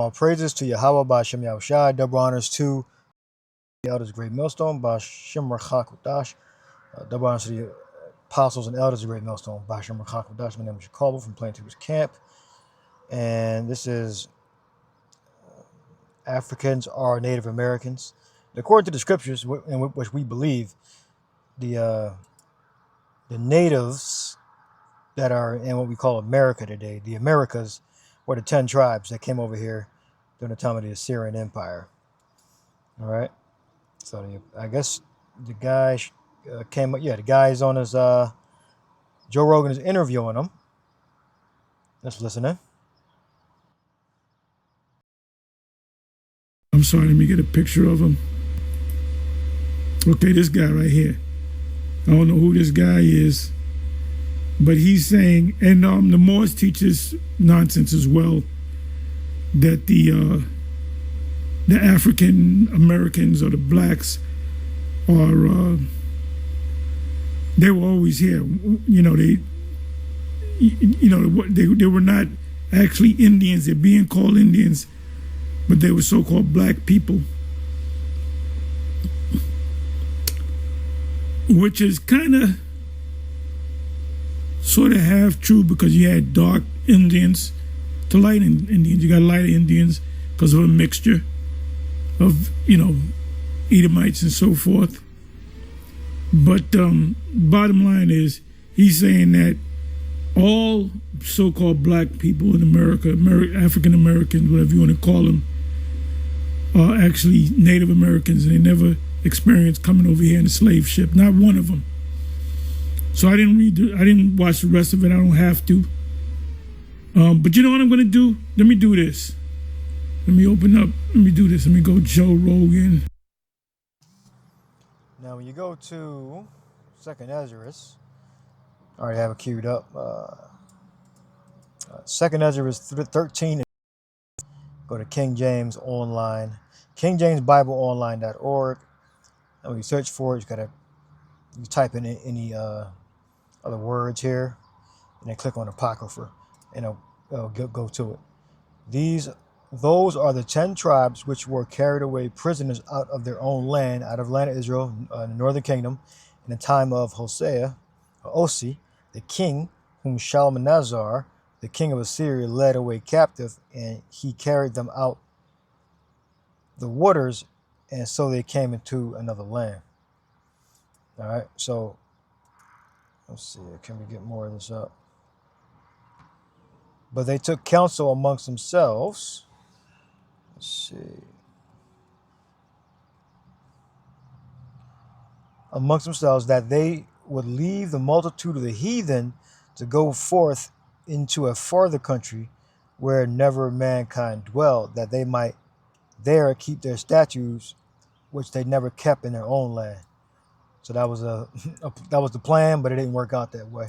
All praises to Yahweh by Shem Yahushai. Double honors to the elders of Great Millstone by Shem Rachakodash. Double honors to the apostles and elders of Great Millstone by Shem Rachakodash. My name is Jacobo from Plaintables Camp. And this is Africans are Native Americans. According to the scriptures, in which we believe, the natives that are in what we call America today, the Americas, were the 10 tribes that came over here during the time of the Assyrian Empire. All right. So I guess the guy came up. Yeah, the guy is on his. Joe Rogan is interviewing him. Let's listen in. I'm sorry, let me get a picture of him. Okay, this guy right here. I don't know who this guy is, but he's saying, and the Moors teaches nonsense as well, that the African Americans or the blacks are they were always here. They were not actually Indians. They're being called Indians, but they were so-called black people, which is kind of sort of half true, because you had dark Indians to light Indians. You got lighter Indians because of a mixture of, Edomites and so forth. But bottom line is, he's saying that all so-called black people in America, African Americans, whatever you want to call them, are actually Native Americans, and they never experienced coming over here in a slave ship. Not one of them. So I didn't watch the rest of it. I don't have to. But you know what I'm going to do? Let me do this. Let me open up. Let me do this. Let me go Joe Rogan. Now, when you go to 2nd Ezra, I already have it queued up. 2nd Ezra 13. Go to King James Online, KingJamesBibleOnline.org. And when you search for it, you type in any other words here, and then click on Apocrypha, and it'll go to it. Those are the 10 tribes which were carried away prisoners out of their own land, out of the land of Israel, the northern kingdom, in the time of Osei, the king, whom Shalmaneser, the king of Assyria, led away captive, and he carried them out the waters, and so they came into another land. All right, so let's see, can we get more of this up? But they took counsel amongst themselves. Let's see. Amongst themselves, that they would leave the multitude of the heathen to go forth into a farther country where never mankind dwelled, that they might there keep their statutes, which they never kept in their own land. So that was that was the plan, but it didn't work out that way.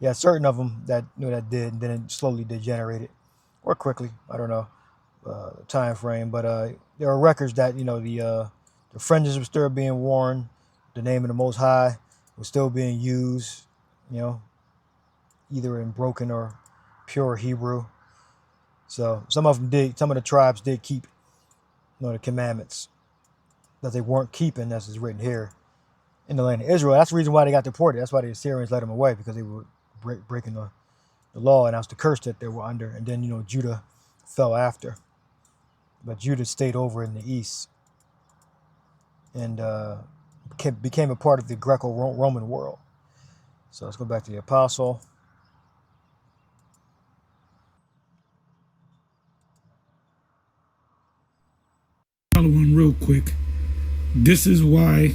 Yeah, certain of them that that did, and then it slowly degenerated, or quickly. I don't know the time frame, but there are records that the fringes were still being worn, the name of the Most High was still being used, either in broken or pure Hebrew. So some of the tribes did keep the commandments that they weren't keeping, as is written here in the land of Israel. That's the reason why they got deported. That's why the Assyrians let them away, because they were breaking the law, and that's the curse that they were under. And then Judah fell after, but Judah stayed over in the east and became a part of the Greco-Roman world. So let's go back to the apostle. One real quick. This is why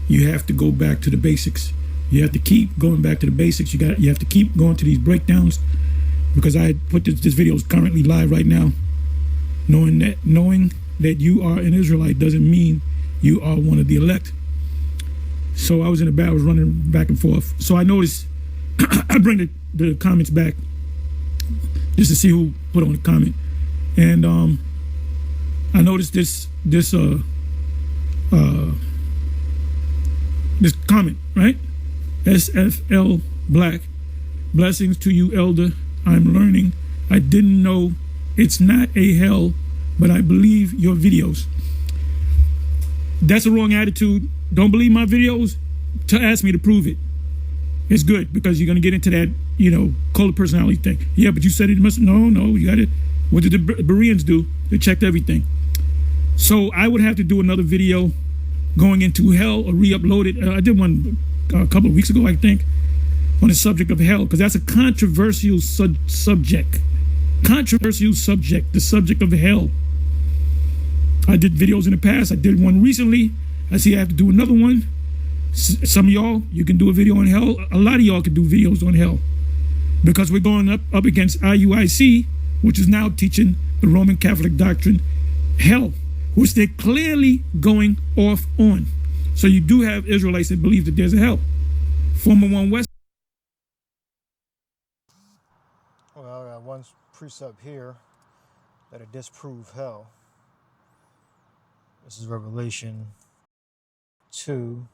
you have to go back to the basics. You have to keep going back to the basics. You have to keep going to these breakdowns, because I put this video is currently live right now. Knowing that you are an Israelite doesn't mean you are one of the elect. So I was in the back, I was running back and forth. So I noticed I bring the comments back just to see who put on the comment, and I noticed this comment, right? SFL Black. Blessings to you, elder. I'm learning. I didn't know it's not a hell, but I believe your videos. That's a wrong attitude. Don't believe my videos to ask me to prove it. It's good because you're going to get into that, you know, cult of personality thing. Yeah, but you said it must. No, you got it. What did the Bereans do? They checked everything. So I would have to do another video going into hell or re-upload it. I did one a couple of weeks ago, I think, on the subject of hell, because that's a controversial subject. Controversial subject, the subject of hell. I did videos in the past. I did one recently. I see I have to do another one. Some of y'all, you can do a video on hell. A lot of y'all can do videos on hell because we're going up against IUIC, which is now teaching the Roman Catholic doctrine, hell, which they're clearly going off on. So you do have Israelites that believe that there's a hell. Former One West. Well, I got one precept here that'll disprove hell. This is Revelation 2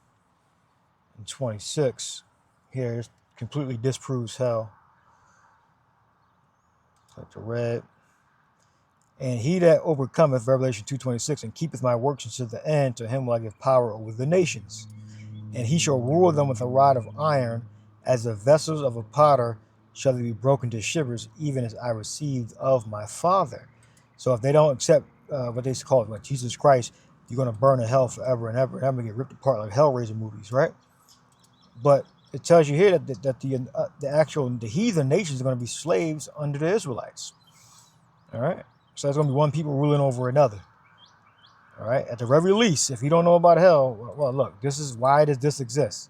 and 26. Here, it completely disproves hell. Like the red. And he that overcometh, Revelation 2:26, and keepeth my works unto the end, to him will I give power over the nations. And he shall rule them with a rod of iron, as the vessels of a potter shall they be broken to shivers, even as I received of my Father. So if they don't accept what they call it, Jesus Christ, you're going to burn in hell forever and ever. And I'm going to get ripped apart like Hellraiser movies, right? But it tells you here that the heathen nations are going to be slaves under the Israelites. All right? So there's going to be one people ruling over another. All right? At the very least, if you don't know about hell, well, look, this is why does this exist?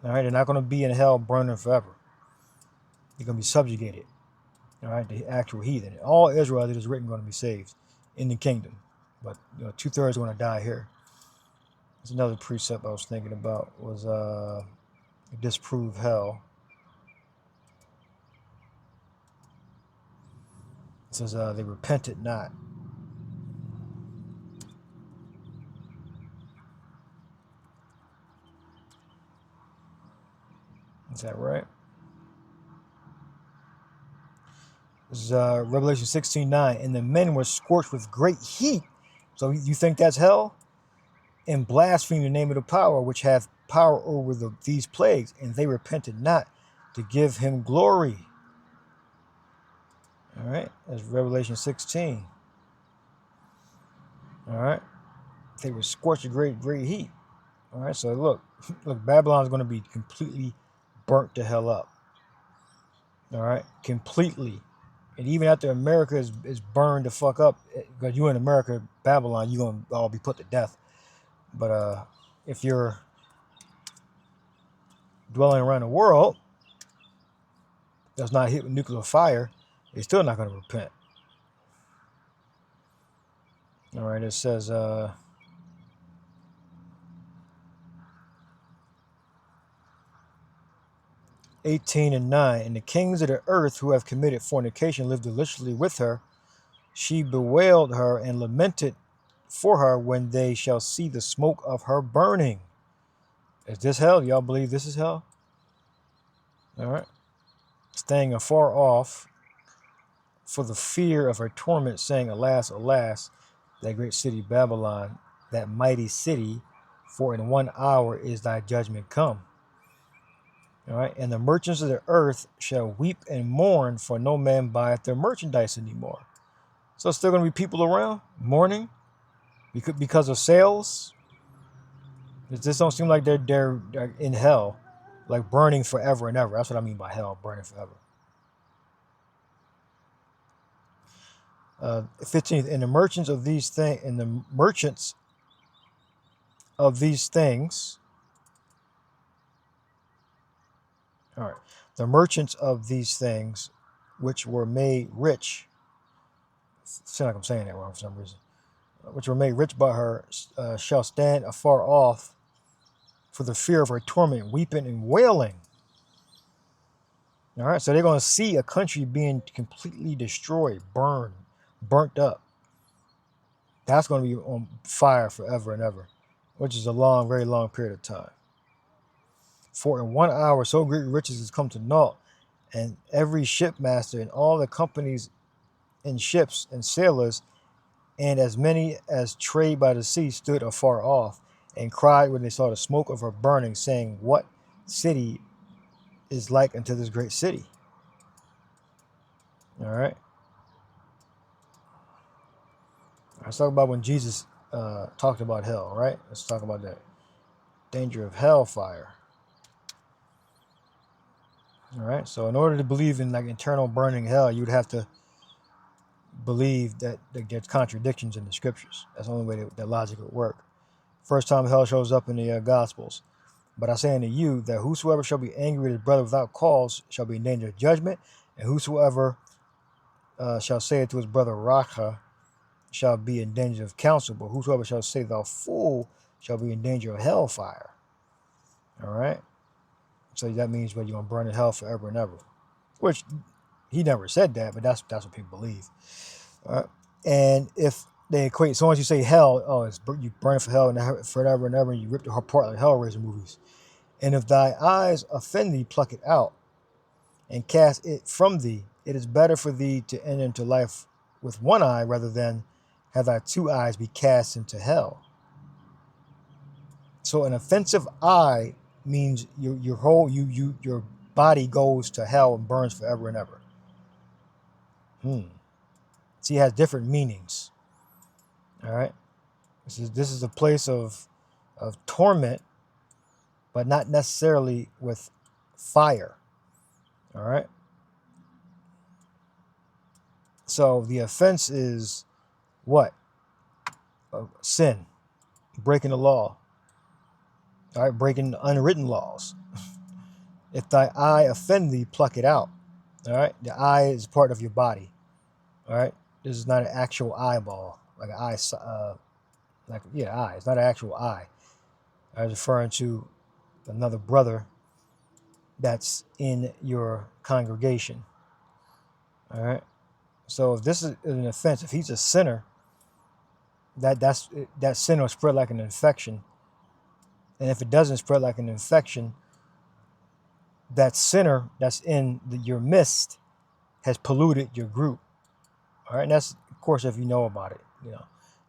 All right? They're not going to be in hell burning forever. They're going to be subjugated. All right? The actual heathen. All Israel that is written going to be saved in the kingdom. But 2/3 are going to die here. There's another precept I was thinking about was disprove hell. It says they repented not. Is that right? This is Revelation 16:9. And the men were scorched with great heat. So you think that's hell? And blasphemed the name of the power, which hath power over these plagues. And they repented not to give him glory. All right. That's Revelation 16. All right. They were scorched with great heat. All right. So look, Babylon's going to be completely burnt to hell up. All right. Completely. And even after America is burned the fuck up, because you in America, Babylon, you're going to all be put to death. But if you're dwelling around the world that's not hit with nuclear fire, they're still not going to repent. All right, it says, 18:9, and the kings of the earth who have committed fornication lived deliciously with her. She bewailed her and lamented for her when they shall see the smoke of her burning. Is this hell? Y'all believe this is hell? All right. Staying afar off for the fear of her torment, saying, alas, alas, that great city Babylon, that mighty city, for in 1 hour is thy judgment come. All right. And the merchants of the earth shall weep and mourn, for no man buyeth their merchandise anymore. So still going to be people around mourning because of sales. This don't seem like they're in hell, like burning forever and ever. That's what I mean by hell, burning forever. 15th, and the merchants of these things, all right, the merchants of these things, which were made rich. Sound like I'm saying that wrong for some reason. Which were made rich by her, shall stand afar off for the fear of her torment, weeping and wailing. All right, so they're going to see a country being completely destroyed, burnt up. That's going to be on fire forever and ever, which is a long, very long period of time. For in 1 hour so great riches has come to naught, and every shipmaster and all the companies in ships and sailors, and as many as trade by the sea stood afar off, and cried when they saw the smoke of her burning, saying, What city is like unto this great city? All right. Let's talk about when Jesus talked about hell, right? Let's talk about that danger of hellfire. All right. So in order to believe in like eternal burning hell, you would have to believe that there's contradictions in the scriptures. That's the only way that logic would work. First time hell shows up in the Gospels. But I say unto you that whosoever shall be angry with his brother without cause shall be in danger of judgment, and whosoever shall say to his brother Raca shall be in danger of counsel, but whosoever shall say thou fool shall be in danger of hellfire. All right? So that means you're going to burn in hell forever and ever. Which he never said that, but that's what people believe. All right? And if they equate, as soon as you say hell, you burn for hell and forever and ever, and you rip the heart apart like Hellraiser movies. And if thy eyes offend thee, pluck it out and cast it from thee. It is better for thee to enter into life with one eye rather than have thy two eyes be cast into hell. So an offensive eye means your whole your body goes to hell and burns forever and ever. See, it has different meanings. All right, this is a place of torment, but not necessarily with fire. All right. So the offense is what? Sin, breaking the law. All right, breaking unwritten laws. If thy eye offend thee, pluck it out. All right, the eye is part of your body. All right, this is not an actual eyeball, like an eye, eye. It's not an actual eye. I was referring to another brother that's in your congregation. All right, so if this is an offense, if he's a sinner, that sin will spread like an infection. And if it doesn't spread like an infection, that sinner that's in your midst has polluted your group. All right, and that's, of course, if you know about it. You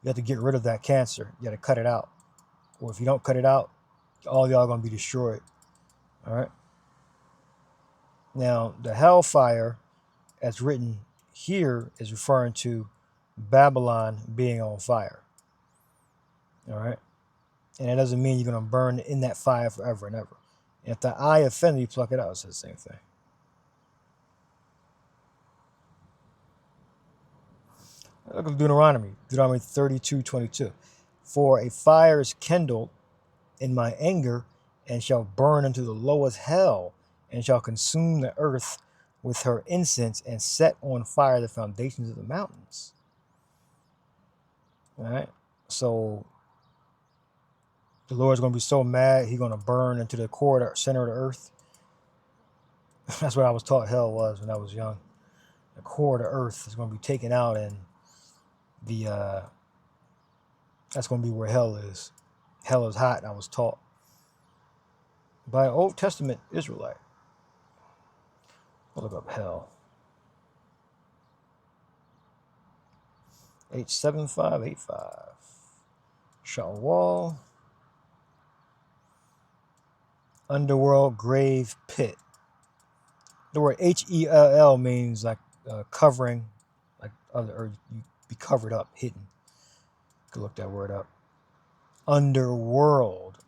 have to get rid of that cancer. You got to cut it out. Or if you don't cut it out, all y'all going to be destroyed. All right. Now, the hellfire, as written here, is referring to Babylon being on fire. All right. And it doesn't mean you're going to burn in that fire forever and ever. And if the eye offends you, pluck it out. It's the same thing. Look at Deuteronomy 32:22. For a fire is kindled in my anger, and shall burn into the lowest hell, and shall consume the earth with her incense, and set on fire the foundations of the mountains. All right. So the Lord's going to be so mad, he's going to burn into the center of the earth. That's what I was taught hell was when I was young. The core of the earth is going to be taken out, and that's going to be where hell is. Hell is hot, I was taught by an Old Testament Israelite. I'll look up hell. H7585. Shawwal. Underworld, grave, pit. The word Hell means like covering, like or you be covered up, hidden. You can look that word up. Underworld.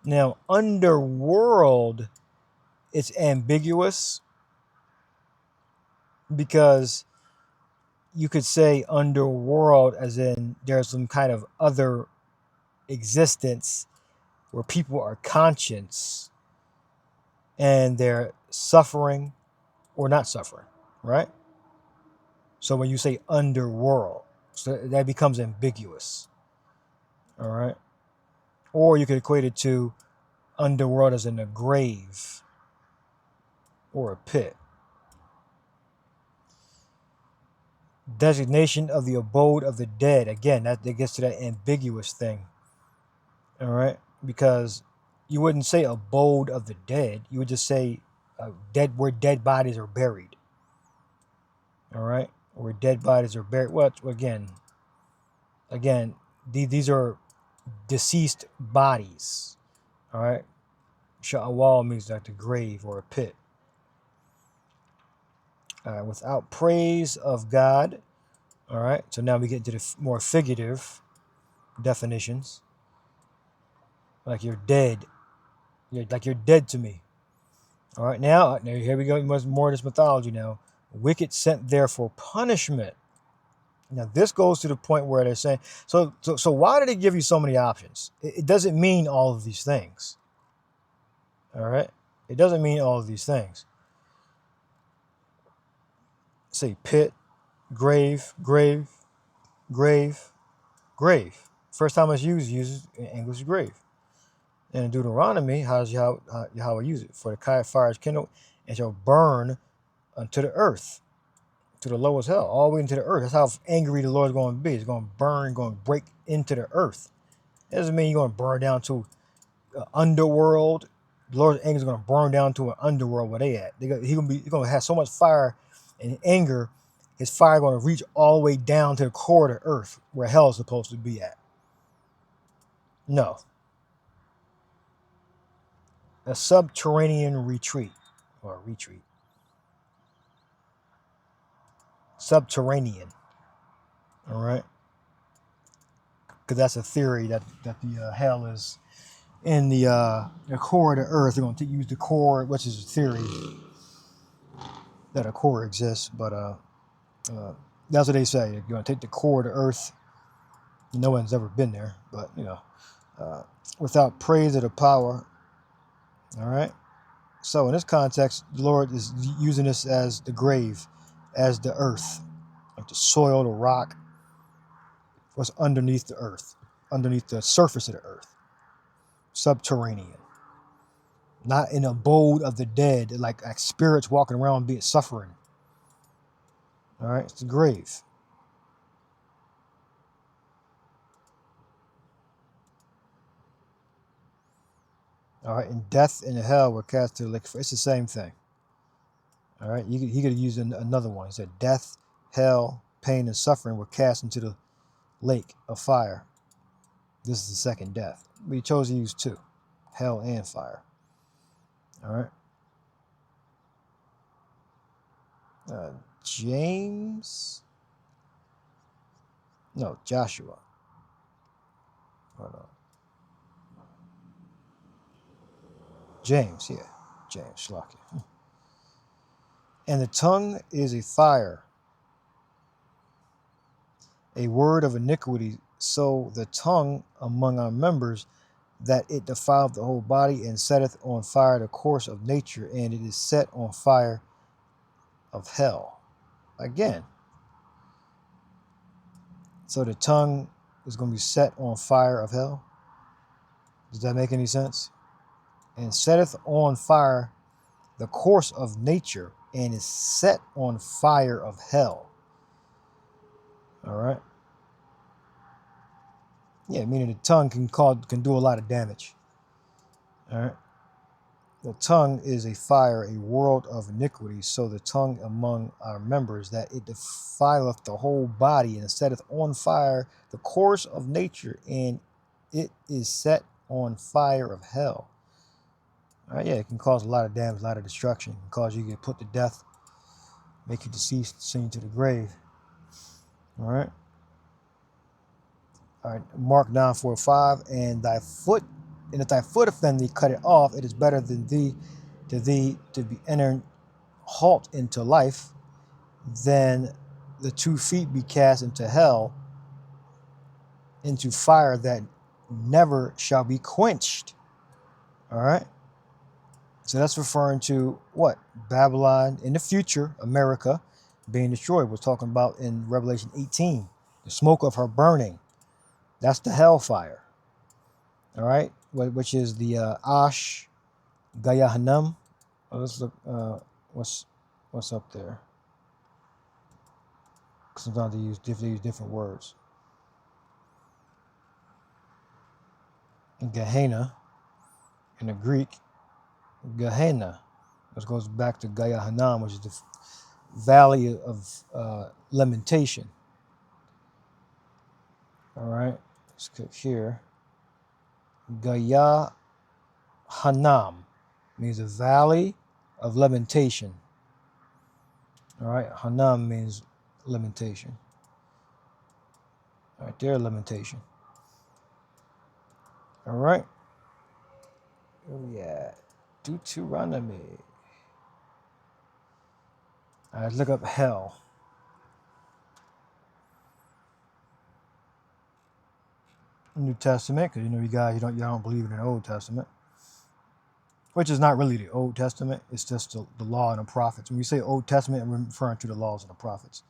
Now, underworld, it's ambiguous because you could say underworld as in there's some kind of other existence where people are conscious and they're suffering or not suffering, right? So when you say underworld, so that becomes ambiguous, all right? Or you could equate it to underworld as in a grave or a pit. Designation of the abode of the dead. Again, that gets to that ambiguous thing, all right? Because you wouldn't say abode of the dead. You would just say dead, where dead bodies are buried, all right? where dead bodies are buried. Well, again, these are deceased bodies. All right. Sha'awal means like the grave or a pit. Without praise of God. All right. So now we get to the more figurative definitions. Like you're dead. You're dead to me. All right. Now here we go. More of this mythology now. Wicked sent there for punishment. Now this goes to the point where they're saying, so why do they give you so many options? It doesn't mean all of these things. All right. It doesn't mean all of these things. Say pit, grave, grave, grave, grave. First time it's uses in English grave. And in Deuteronomy, how does Yahweh use it? For the fire is kindled and shall burn unto the earth, to the lowest hell, all the way into the earth. That's how angry the Lord's going to be. It's going to burn, going to break into the earth. It doesn't mean you're going to burn down to an underworld. The Lord's anger is going to burn down to an underworld where they at. He's going to have so much fire and anger, his fire going to reach all the way down to the core of the earth where hell is supposed to be at. No. A subterranean retreat, or retreat. Subterranean. All right. Because that's a theory that the hell is in the core of the earth. They're going to use the core, which is a theory that a core exists, but that's what they say. You're going to take the core of the earth. No one's ever been there, but without praise of the power. All right. So in this context, the Lord is using this as the grave, as the earth, like the soil, the rock, what's underneath the earth, underneath the surface of the earth, subterranean, not an abode of the dead, like spirits walking around being suffering. All right, it's the grave. All right, and death and hell were cast to the lake. It's the same thing. All right, he could have used another one. He said, death, hell, pain, and suffering were cast into the lake of fire. This is the second death. But he chose to use two, hell and fire. All right. Joshua. Hold on. James, Shlaki. And the tongue is a fire, a word of iniquity. So the tongue among our members, that it defileth the whole body, and setteth on fire the course of nature, and it is set on fire of hell. Again. So the tongue is going to be set on fire of hell. Does that make any sense? And setteth on fire the course of nature, and is set on fire of hell. All right. Yeah, meaning the tongue can do a lot of damage. All right. The tongue is a fire, a world of iniquity. So the tongue among our members, that it defileth the whole body, and setteth on fire the course of nature, and it is set on fire of hell. All right, yeah, it can cause a lot of damage, a lot of destruction. It can cause you to get put to death, make you deceased, sent you to the grave. All right. All right, Mark 9:4-5, and if thy foot offend thee, cut it off. It is better than thee to be entered halt into life, than the 2 feet be cast into hell, into fire that never shall be quenched. All right. So that's referring to what? Babylon in the future, America being destroyed. We're talking about in Revelation 18, the smoke of her burning. That's the hellfire. All right, which is the Ash Gayahanam. Let's look. What's up there? Sometimes they use different words. And Gehenna in the Greek, Gehenna, which goes back to Gayahanam, which is valley of lamentation. All right, let's click here. Gaya Hanam means a valley of lamentation. All right, Hanam means lamentation. All right there, lamentation. All right. Oh yeah, Deuteronomy. All right, let's look up hell. New Testament, because you know you guys, y'all don't believe in the Old Testament, which is not really the Old Testament. It's just the law and the prophets. When we say Old Testament, we're referring to the laws and the prophets.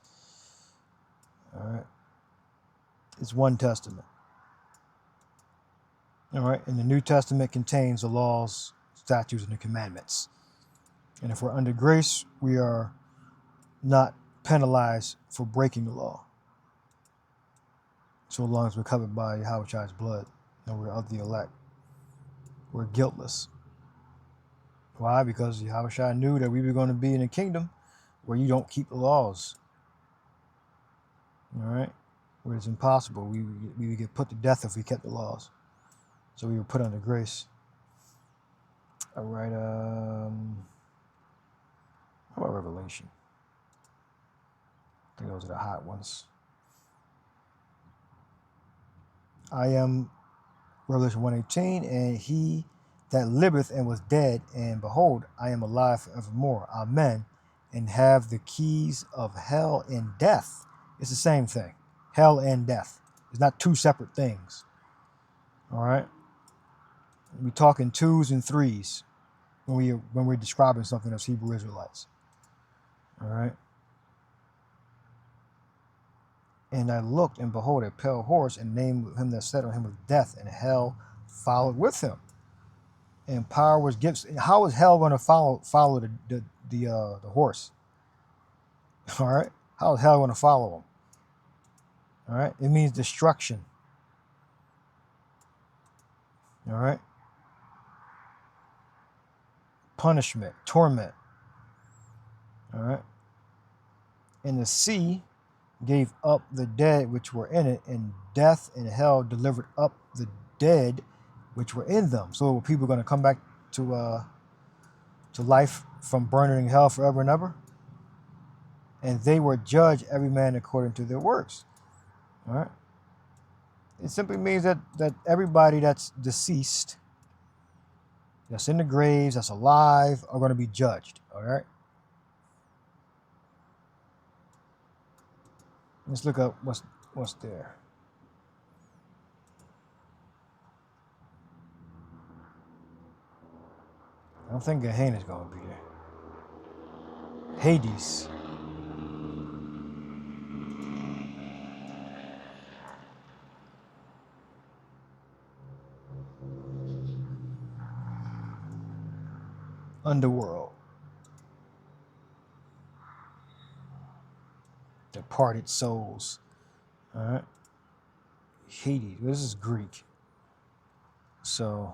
All right, it's one testament. All right, and the New Testament contains the laws, statutes, and the commandments. And if we're under grace, we are not penalized for breaking the law, so long as we're covered by Yahweh's blood and we're of the elect. We're guiltless. Why? Because Yahweh knew that we were going to be in a kingdom where you don't keep the laws. All right? Where it's impossible. We would get put to death if we kept the laws. So we were put under grace. All right. How about Revelation? I think those are the hot ones. I am Revelation 1:18, and he that liveth and was dead, and behold, I am alive forevermore. Amen. And have the keys of hell and death. It's the same thing. Hell and death. It's not two separate things. All right. We're talking twos and threes when we're describing something as Hebrew Israelites. All right. And I looked, and behold, a pale horse, and named him that sat on him was Death, and hell followed with him. And power was given. How is hell going to follow the horse? All right. How is hell going to follow him? All right. It means destruction. All right. Punishment, torment. All right. And the sea gave up the dead which were in it, and death and hell delivered up the dead which were in them. So were people going to come back to life from burning in hell forever and ever? And they were judged, every man according to their works. All right. It simply means that everybody that's deceased, that's in the graves, that's alive, are going to be judged. All right. Let's look up what's there. I don't think Gehenna is going to be there. Hades. Underworld. Departed souls. All right. Hades. This is Greek. So,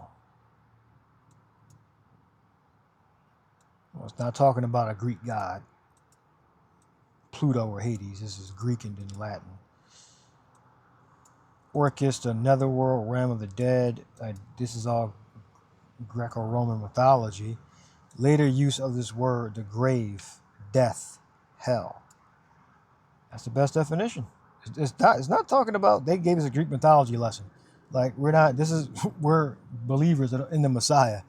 well, it's not talking about a Greek god. Pluto or Hades. This is Greek and in Latin. Orcus, the netherworld, realm of the dead. This is all Greco-Roman mythology. Later use of this word, the grave, death, hell. That's the best definition. It's not talking about, they gave us a Greek mythology lesson. Like, we're believers in the Messiah.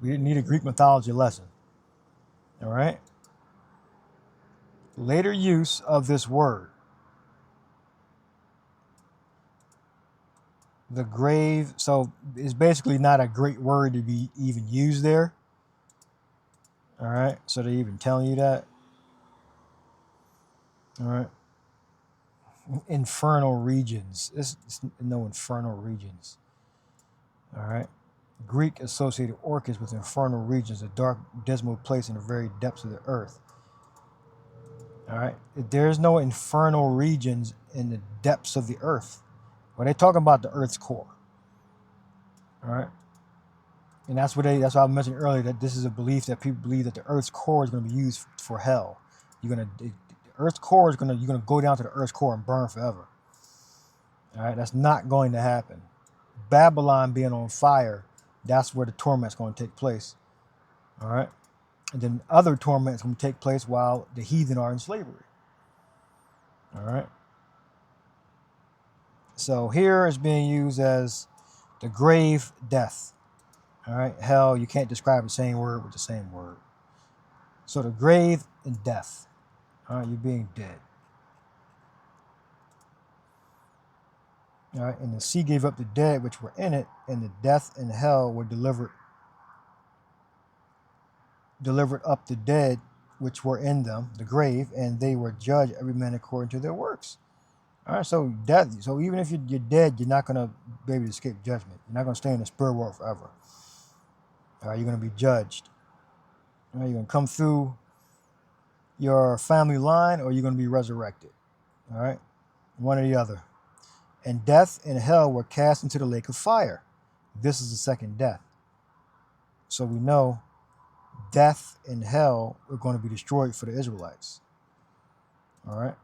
We didn't need a Greek mythology lesson. All right? Later use of this word. The grave, so it's basically not a great word to be even used there. All right, so they're even telling you that. All right. Infernal regions. It's no infernal regions. All right. Greek associated Orcus with infernal regions, a dark, dismal place in the very depths of the earth. All right. There's no infernal regions in the depths of the earth. Well, they're talking about the earth's core. All right. And that's why I mentioned earlier that this is a belief that people believe that the earth's core is going to be used for hell. The earth's core you're gonna go down to the earth's core and burn forever. All right, that's not going to happen. Babylon being on fire, that's where the torment's going to take place. All right, and then other torments going to take place while the heathen are in slavery. All right. So here is being used as the grave death. All right, hell, you can't describe the same word with the same word. So the grave and death. All right, you're being dead. All right, and the sea gave up the dead which were in it, and the death and hell were delivered up the dead which were in them, the grave, and they were judged every man according to their works. All right, so death. So even if you're dead, you're not going to be able to escape judgment. You're not going to stay in the spirit world forever. All right, you're going to be judged. All right, you're going to come through your family line, or you're going to be resurrected. All right, one or the other. And death and hell were cast into the lake of fire. This is the second death. So we know death and hell are going to be destroyed for the Israelites. All right.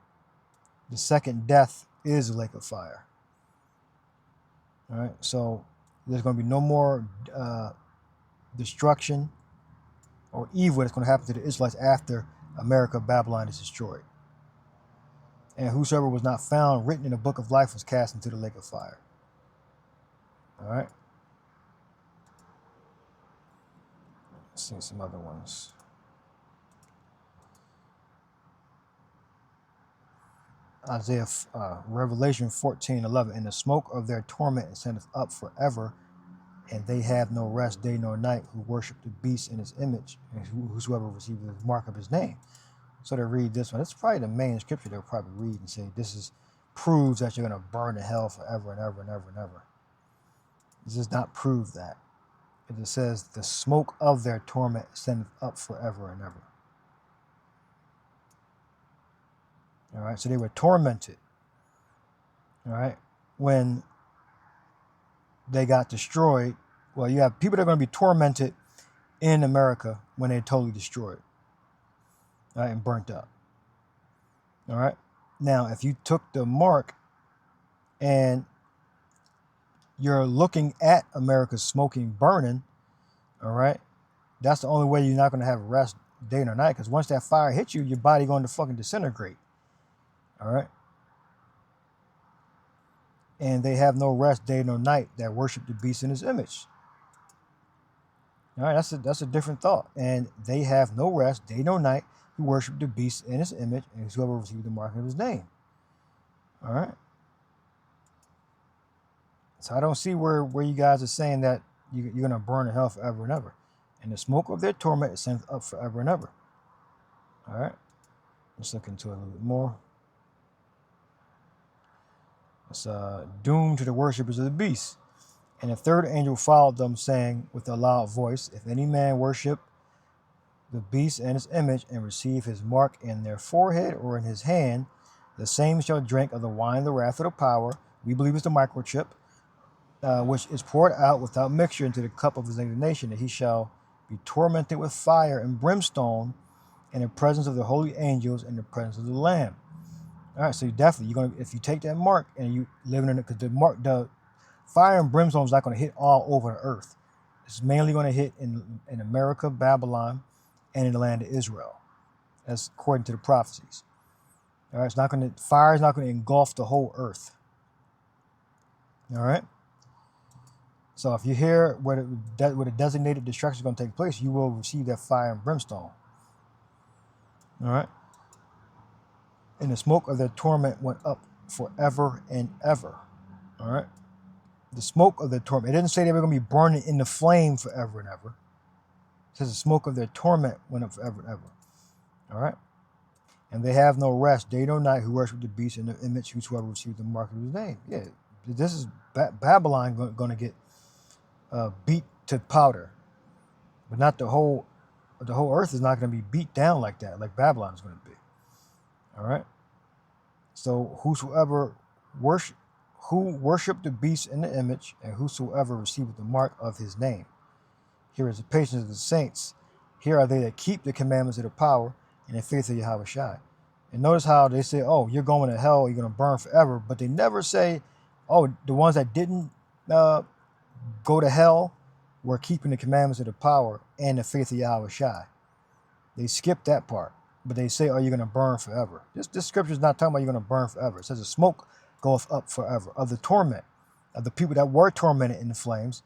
The second death is the lake of fire. All right. So there's going to be no more destruction or evil that's going to happen to the Israelites after Babylon is destroyed. And whosoever was not found written in the book of life was cast into the lake of fire. All right. Let's see some other ones. Revelation 14:11. And the smoke of their torment ascendeth up forever, and they have no rest day nor night who worship the beast in his image, and whosoever receives the mark of his name. So they read this one. It's probably the main scripture they'll probably read and say, this proves that you're going to burn in hell forever and ever and ever and ever. This does not prove that. It just says the smoke of their torment ascendeth up forever and ever. All right, so they were tormented. All right, when they got destroyed. Well, you have people that are going to be tormented in America when they're totally destroyed. All right, and burnt up. All right. Now, if you took the mark and you're looking at America's smoking, burning, all right, that's the only way you're not going to have rest day or night, because once that fire hits you, your body going to fucking disintegrate. All right. And they have no rest day nor night that worship the beast in his image. All right, that's a different thought. And they have no rest day nor night who worship the beast in his image, and whoever received the mark of his name. All right. So I don't see where you guys are saying that you're going to burn in hell forever and ever. And the smoke of their torment is sent up forever and ever. All right. Let's look into it a little bit more. It's doomed to the worshippers of the beast. And the third angel followed them, saying with a loud voice, if any man worship the beast and his image, and receive his mark in their forehead or in his hand, the same shall drink of the wine of the wrath of the power. We believe it's the microchip, which is poured out without mixture into the cup of his indignation, and he shall be tormented with fire and brimstone in the presence of the holy angels and the presence of the Lamb. All right, so if you take that mark and you live in it, because the fire and brimstone is not going to hit all over the earth. It's mainly going to hit in America, Babylon, and in the land of Israel. That's according to the prophecies. All right, fire is not going to engulf the whole earth. All right. So if you hear where the designated destruction is going to take place, you will receive that fire and brimstone. All right. And the smoke of their torment went up forever and ever. All right. The smoke of their torment. It didn't say they were going to be burning in the flame forever and ever. It says the smoke of their torment went up forever and ever. All right. And they have no rest day nor night who worship the beast in the image, whosoever received the mark of his name. Yeah. This is Babylon going to get beat to powder. But not the whole earth is not going to be beat down like that, like Babylon is going to be. All right. So who worship the beast in the image, and whosoever receiveth the mark of his name. Here is the patience of the saints. Here are they that keep the commandments of the power, in the faith of Yahweh Shai. And notice how they say, oh, you're going to hell, you're going to burn forever. But they never say, oh, the ones that didn't go to hell were keeping the commandments of the power and the faith of Yahweh Shai. They skip that part. But they say, oh, you're going to burn forever. This scripture is not talking about you're going to burn forever. It says the smoke goeth up forever of the torment of the people that were tormented in the flames.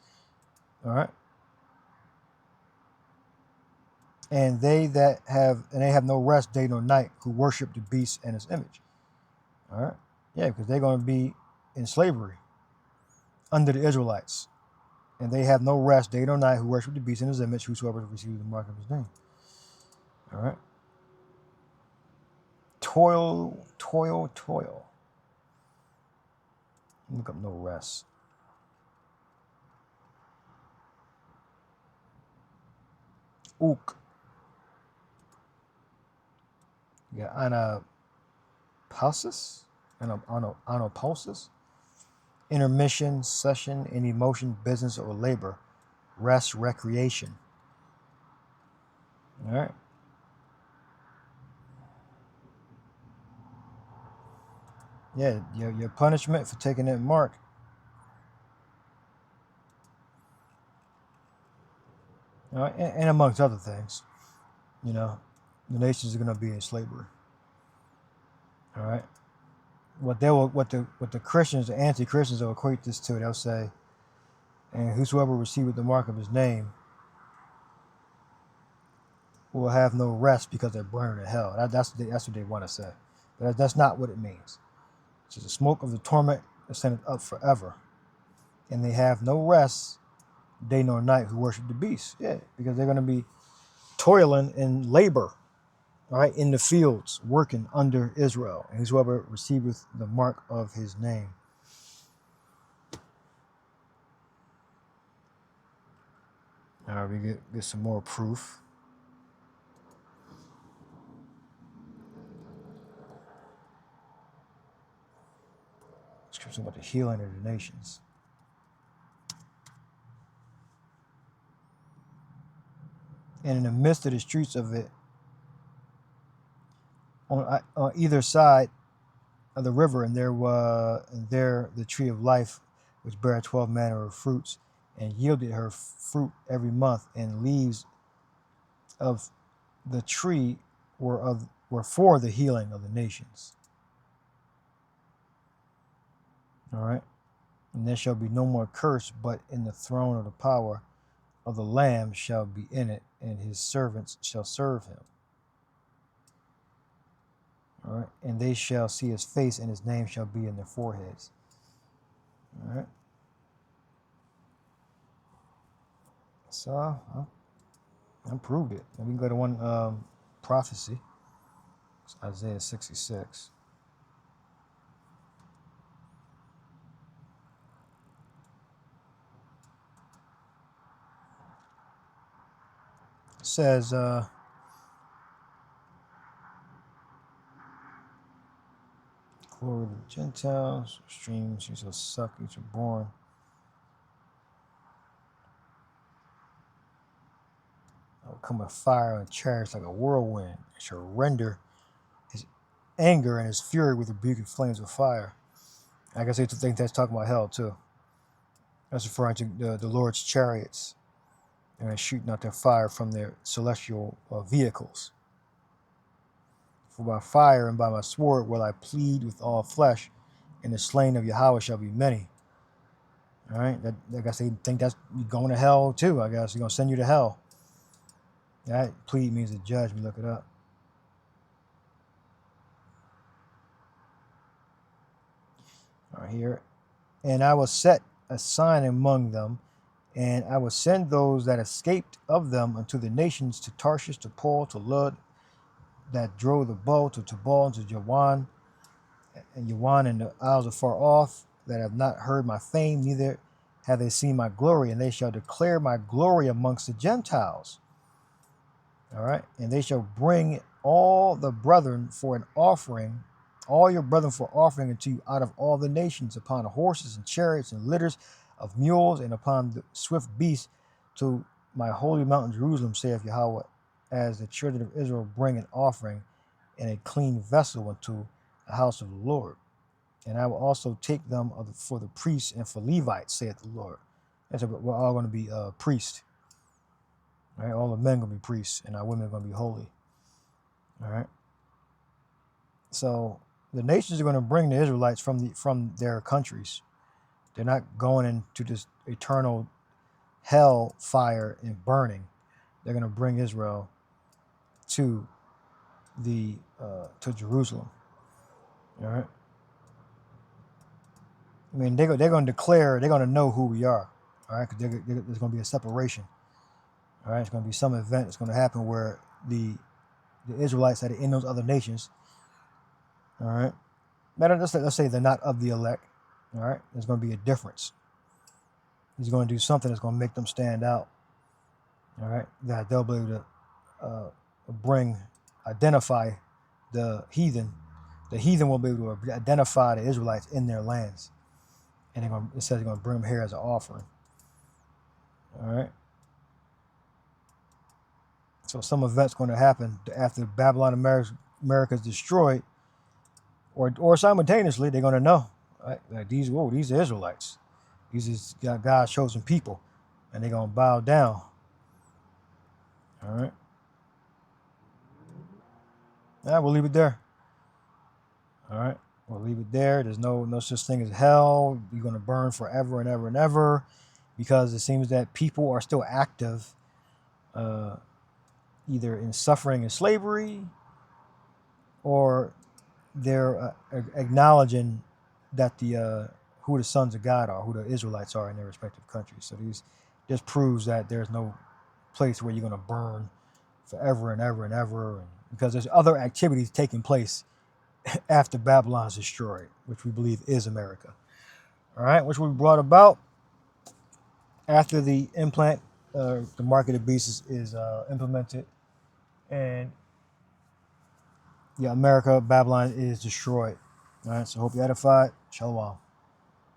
All right. And they have no rest day nor night who worship the beast and his image. All right. Yeah, because they're going to be in slavery under the Israelites. And they have no rest day nor night who worship the beast and his image, whosoever receives the mark of his name. All right. Toil, toil, toil. Look up no rest. Ook. You got anapausis, anapausis, intermission, session, any motion, business, or labor, rest, recreation. All right. Yeah, your punishment for taking that mark. All right, and amongst other things, you know, the nations are going to be in slavery. All right. What the Christians, the anti-Christians will equate this to, they'll say, and whosoever receiveth the mark of his name will have no rest because they're burned in hell. That's what they want to say. But that's not what it means. It's the smoke of the torment ascended up forever. And they have no rest day nor night who worship the beast. Yeah, because they're going to be toiling in labor, all right, in the fields, working under Israel. And whosoever receiveth the mark of his name. All right, we get some more proof. Scripture about the healing of the nations. And in the midst of the streets of it, on either side of the river, and there the tree of life, which bare 12 manner of fruits, and yielded her fruit every month, and leaves of the tree were for the healing of the nations. All right, and there shall be no more curse, but in the throne of the power of the Lamb shall be in it, and his servants shall serve him. All right, and they shall see his face, and his name shall be in their foreheads. All right. So I proved it. And we can go to one prophecy. It's Isaiah 66. It says, glory to the Gentiles, streams you shall suck, each are born. I will come with fire and chariots like a whirlwind. It shall render his anger and his fury with rebuking flames of fire. I guess they think that's talking about hell too. That's referring to the Lord's chariots. And they're shooting out their fire from their celestial vehicles. For by fire and by my sword will I plead with all flesh, and the slain of Yahweh shall be many. All right, I guess they think that's you going to hell too. I guess you're going to send you to hell. That plead means to judge. We look it up. All right, here. And I will set a sign among them, and I will send those that escaped of them unto the nations, to Tarshish, to Paul, to Lud, that drove the bow, to Tubal, and to Jawan, and the isles afar off, that have not heard my fame, neither have they seen my glory, and they shall declare my glory amongst the Gentiles. All right, and they shall bring all the brethren for an offering, all your brethren for offering unto you out of all the nations, upon horses and chariots and litters of mules, and upon the swift beasts, to my holy mountain Jerusalem, saith Yahweh as the children of Israel bring an offering in a clean vessel into the house of the Lord. And I will also take them for the priests and for Levites, saith the Lord. And so we're all going to be priests. Right? All the men are going to be priests, and our women are going to be holy. All right. So the nations are going to bring the Israelites from their countries. They're not going into this eternal hell fire and burning. They're going to bring Israel to Jerusalem. All right. I mean, they're going to declare, they're going to know who we are. All right, because there's going to be a separation. All right, it's going to be some event that's going to happen where the Israelites that are in those other nations, all right, let's say they're not of the elect. All right, there's going to be a difference. He's going to do something that's going to make them stand out. All right, that they'll be able to identify the heathen. The heathen will be able to identify the Israelites in their lands. And it says they're going to bring them here as an offering. All right. So some event's going to happen after Babylon America is destroyed, or simultaneously they're going to know, right? Like these are Israelites. These is God's chosen people, and they're going to bow down. All right. Yeah, we'll leave it there. All right. We'll leave it there. There's no such thing as hell. You're going to burn forever and ever and ever, because it seems that people are still active, either in suffering and slavery, or they're acknowledging that who the sons of God are, who the Israelites are in their respective countries. So this proves that there's no place where you're going to burn forever and ever and ever, because there's other activities taking place after Babylon's destroyed, which we believe is America. All right, which we brought about after the market of beasts is implemented, and America, Babylon is destroyed. All right, so hope you're edified. Shalom.